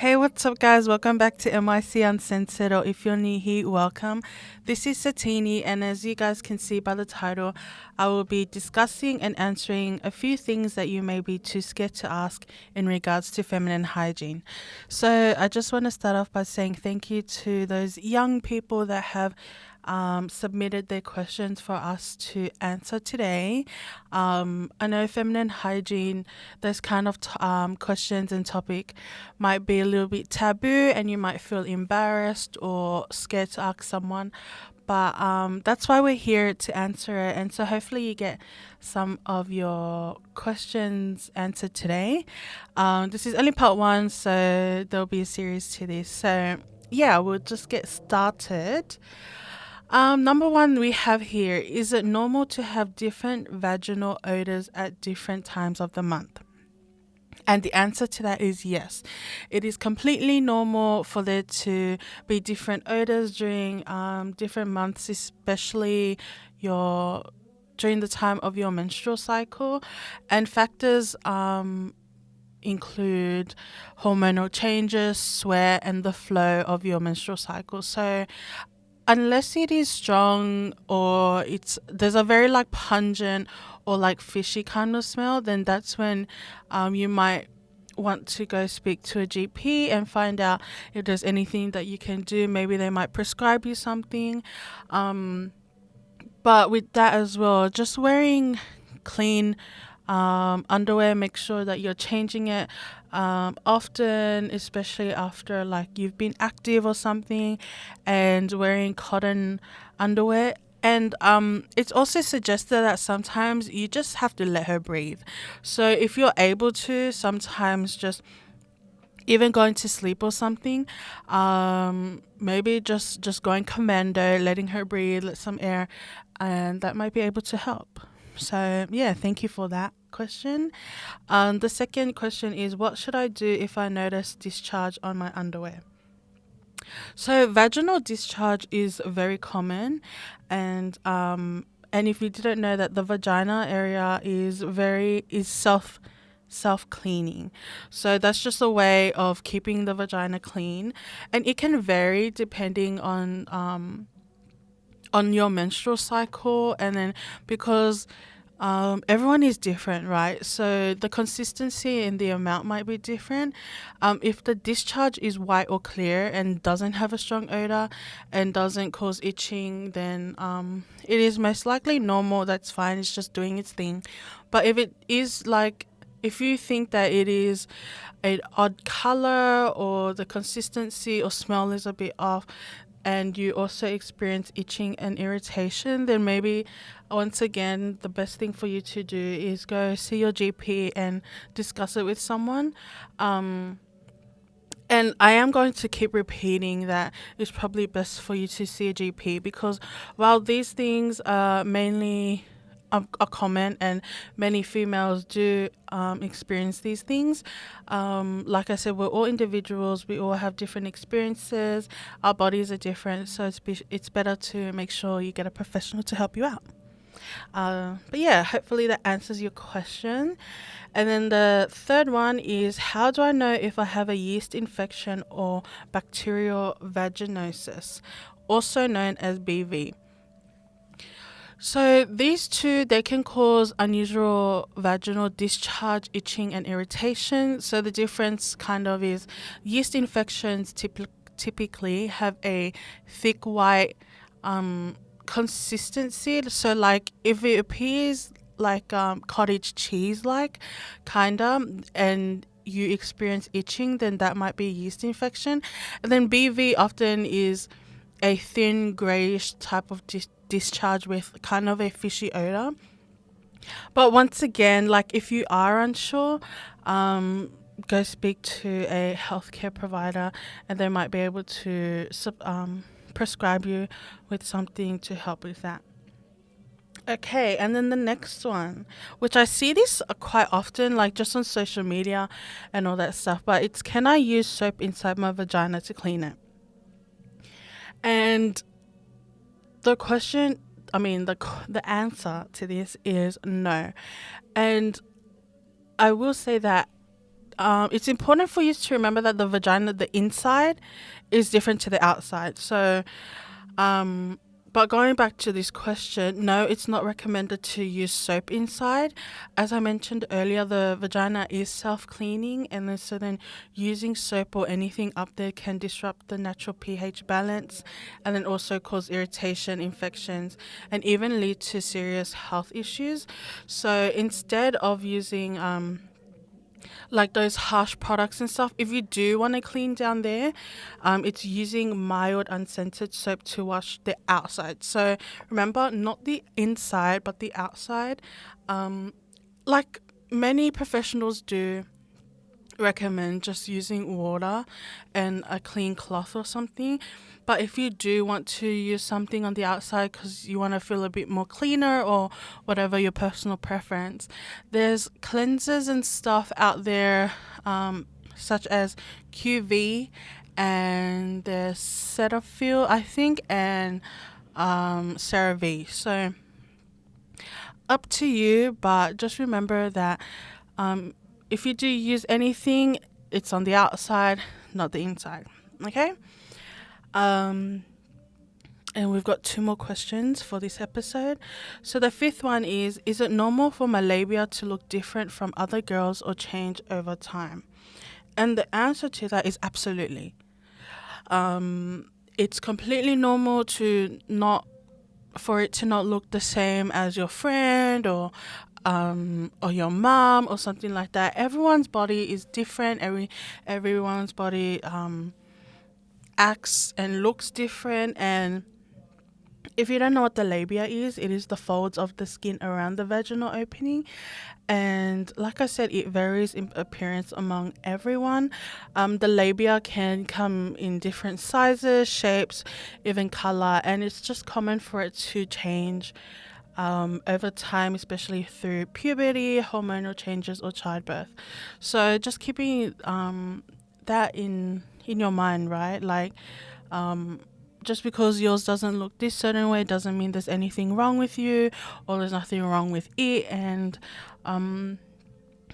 Hey, what's up, guys? Welcome back to MIC Uncensored, or if you're new here, welcome. This is Satini, and as you guys can see by the title, I will be discussing and answering a few things that you may be too scared to ask in regards to feminine hygiene. So, I just want to start off by saying thank you to those young people that have submitted their questions for us to answer today. I know feminine hygiene, those kind of questions and topic might be a little bit taboo and you might feel embarrassed or scared to ask someone. But that's why we're here to answer it. And so hopefully you get some of your questions answered today. This is only part one, so there'll be a series to this. So yeah, we'll just get started. Number one we have here, is it normal to have different vaginal odors at different times of the month? And the answer to that is yes. It is completely normal for there to be different odors during different months, especially your during the time of your menstrual cycle. And factors include hormonal changes, sweat, and the flow of your menstrual cycle. So unless it is strong or there's a very like pungent or like fishy kind of smell, then that's when you might want to go speak to a GP and find out if there's anything that you can do. Maybe they might prescribe you something. But with that as well, just wearing clean underwear, make sure that you're changing it often, especially after like you've been active or something, and wearing cotton underwear. And it's also suggested that sometimes you just have to let her breathe. So if you're able to, sometimes just even going to sleep or something, maybe just going commando, letting her breathe, let some air, and that might be able to help. So yeah, thank you for that question. The second question is, what should I do if I notice discharge on my underwear? So vaginal discharge is very common, and if you didn't know that, the vagina area is self cleaning. So that's just a way of keeping the vagina clean, and it can vary depending on your menstrual cycle, and then because everyone is different, right? So the consistency and the amount might be different. If the discharge is white or clear and doesn't have a strong odor and doesn't cause itching, then it is most likely normal. That's fine. It's just doing its thing. But if it is like, if you think that it is an odd color or the consistency or smell is a bit off, and you also experience itching and irritation, then maybe once again the best thing for you to do is go see your GP and discuss it with someone. And I am going to keep repeating that it's probably best for you to see a GP, because while these things are mainly are common and many females do experience these things, like I said, we're all individuals. We all have different experiences. Our bodies are different, so it's better to make sure you get a professional to help you out. But yeah, hopefully that answers your question. And then the third one is, how do I know if I have a yeast infection or bacterial vaginosis, also known as BV? So these two, they can cause unusual vaginal discharge, itching, and irritation. So the difference kind of is, yeast infections typically have a thick white consistency. So like if it appears like cottage cheese like kinda, and you experience itching, then that might be a yeast infection. And then BV often is a thin grayish type of discharge with kind of a fishy odor. But once again, like if you are unsure, go speak to a healthcare provider, and they might be able to prescribe you with something to help with that. Okay, and then the next one, which I see this quite often, like just on social media and all that stuff, but it's, can I use soap inside my vagina to clean it? And the question, I mean, the answer to this is no. And I will say that it's important for you to remember that the vagina, the inside, is different to the outside. So, um, but going back to this question, no, it's not recommended to use soap inside. As I mentioned earlier, the vagina is self-cleaning, and then using soap or anything up there can disrupt the natural pH balance, and then also cause irritation, infections, and even lead to serious health issues. So instead of using like those harsh products and stuff, if you do want to clean down there, it's using mild unscented soap to wash the outside. So remember, not the inside but the outside. Like many professionals do recommend just using water and a clean cloth or something. But if you do want to use something on the outside because you want to feel a bit more cleaner or whatever your personal preference, there's cleansers and stuff out there, such as QV, and there's Cetaphil, I think, and CeraVe. So up to you, but just remember that um, if you do use anything, it's on the outside, not the inside. Okay? Um, and we've got two more questions for this episode. So the fifth one is it normal for my labia to look different from other girls or change over time? And the answer to that is absolutely. It's completely normal to not for it to not look the same as your friend or your mom or something like that. Everyone's body is different. Everyone's body acts and looks different. And if you don't know what the labia is, it is the folds of the skin around the vaginal opening. And like I said, it varies in appearance among everyone. The labia can come in different sizes, shapes, even color, and it's just common for it to change over time, especially through puberty, hormonal changes, or childbirth. So just keeping that in your mind, right? Like, just because yours doesn't look this certain way doesn't mean there's anything wrong with you or there's nothing wrong with it. And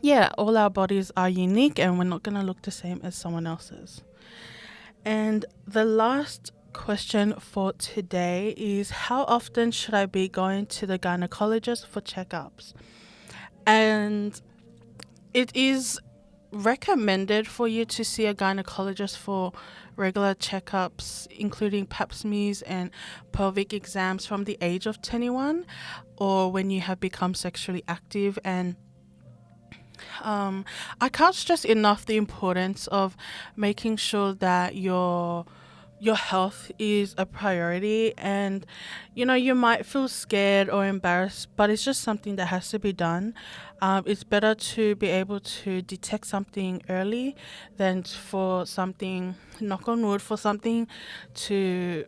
yeah, all our bodies are unique and we're not going to look the same as someone else's. And the last question for today is how often should I be going to the gynecologist for checkups? And it is recommended for you to see a gynecologist for regular checkups, including pap smears and pelvic exams from the age of 21 or when you have become sexually active. And I can't stress enough the importance of making sure that your health is a priority. And you might feel scared or embarrassed, but it's just something that has to be done. It's better to be able to detect something early than for something, knock on wood, for something to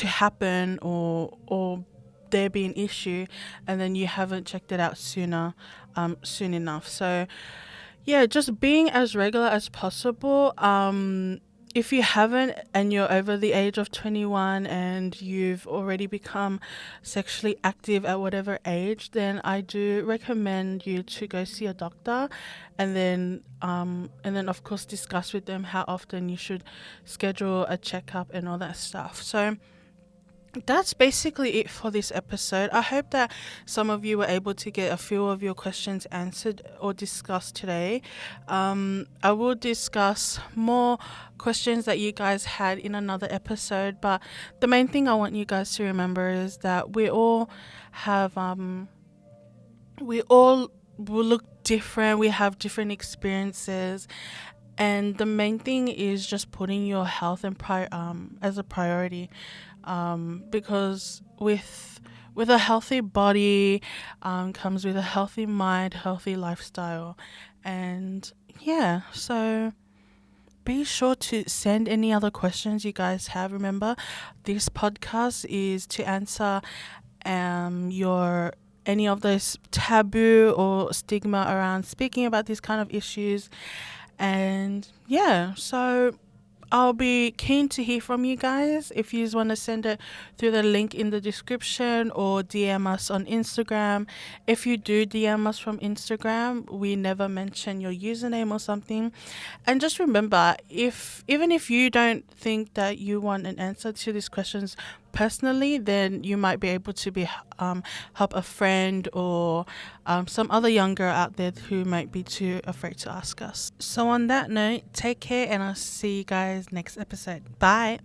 happen or there be an issue and then you haven't checked it out soon enough. So yeah, just being as regular as possible. If you haven't and you're over the age of 21 and you've already become sexually active at whatever age, then I do recommend you to go see a doctor and then of course discuss with them how often you should schedule a checkup and all that stuff. So that's basically it for this episode. I hope that some of you were able to get a few of your questions answered or discussed today. I will discuss more questions that you guys had in another episode, but the main thing I want you guys to remember is that we all will look different. We have different experiences. And the main thing is just putting your health and as a priority, because with a healthy body comes with a healthy mind, healthy lifestyle, and yeah. So be sure to send any other questions you guys have. Remember, this podcast is to answer your any of those taboo or stigma around speaking about these kind of issues. And yeah, so I'll be keen to hear from you guys. If you want to send it through the link in the description or DM us on Instagram. If you do DM us from Instagram, we never mention your username or something. And just remember, if even if you don't think that you want an answer to these questions personally, then you might be able to be help a friend or some other young girl out there who might be too afraid to ask us. So on that note, take care and I'll see you guys next episode. Bye.